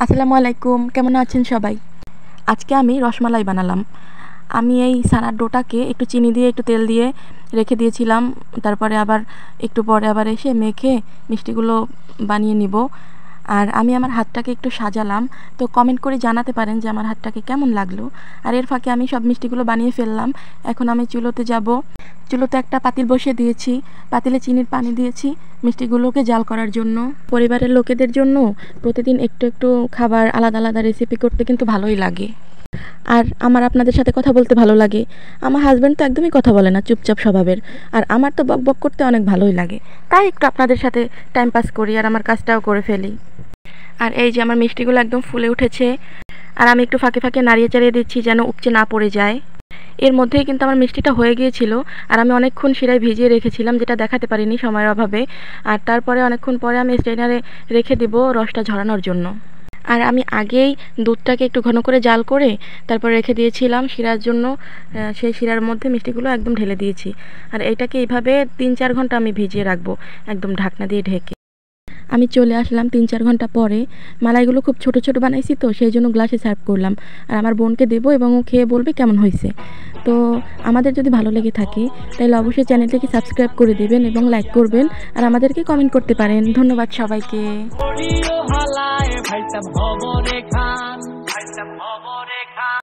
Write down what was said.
আসসালামু আলাইকুম, কেমন আছেন সবাই? আজকে আমি রসমালাই বানালাম। আমি এই ছানার ডোটাকে একটু চিনি দিয়ে একটু তেল দিয়ে রেখে দিয়েছিলাম। তারপরে আবার একটু পরে আবার এসে মেখে মিষ্টিগুলো বানিয়ে নিব। আর আমি আমার হাতটাকে একটু সাজালাম। তো কমেন্ট করে জানাতে পারেন যে আমার হাতটাকে কেমন লাগলো। আর এর ফাঁকে আমি সব মিষ্টিগুলো বানিয়ে ফেললাম। এখন আমি চুলোতে যাব। চুলোতে একটা পাতিল বসিয়ে দিয়েছি, পাতিলে চিনির পানি দিয়েছি মিষ্টিগুলোকে জাল করার জন্য। পরিবারের লোকেদের জন্য প্রতিদিন একটু একটু খাবার আলাদা আলাদা রেসিপি করতে কিন্তু ভালোই লাগে। আর আমার আপনাদের সাথে কথা বলতে ভালো লাগে। আমার হাজব্যান্ড তো একদমই কথা বলে না, চুপচাপ স্বভাবের। আর আমার তো বক বক করতে অনেক ভালোই লাগে, তাই একটু আপনাদের সাথে টাইম পাস করি আর আমার কাজটাও করে ফেলি। আর এই যে আমার মিষ্টিগুলো একদম ফুলে উঠেছে। আর আমি একটু ফাঁকে ফাঁকে নাড়িয়ে চাড়িয়ে দিচ্ছি যেন উপচে না পড়ে যায়। এর মধ্যেই কিন্তু আমার মিষ্টিটা হয়ে গিয়েছিল। আর আমি অনেকক্ষণ শিরায় ভিজিয়ে রেখেছিলাম, যেটা দেখাতে পারিনি সময়ের অভাবে। আর তারপরে অনেকক্ষণ পরে আমি স্ট্রেনারে রেখে দেব রসটা ঝরানোর জন্য। আর আমি আগেই দুধটাকে একটু ঘন করে জাল করে তারপর রেখে দিয়েছিলাম শিরার জন্য। সেই শিরার মধ্যে মিষ্টিগুলো একদম ঢেলে দিয়েছি। আর এইটাকে এইভাবে ৩-৪ ঘন্টা আমি ভিজিয়ে রাখবো, একদম ঢাকনা দিয়ে ঢেকে। আমি চলে আসলাম ৩-৪ ঘন্টা পরে। মালাইগুলো খুব ছোট ছোট বানাইছি, তো সেই জন্য গ্লাসে সার্ভ করলাম। আর আমার বোনকে দেবো এবং ও খেয়ে বলবে কেমন হয়েছে। তো আমাদের যদি ভালো লেগে থাকে তাহলে অবশ্যই চ্যানেলটিকে সাবস্ক্রাইব করে দেবেন এবং লাইক করবেন। আর আমাদেরকে কমেন্ট করতে পারেন। ধন্যবাদ সবাইকে।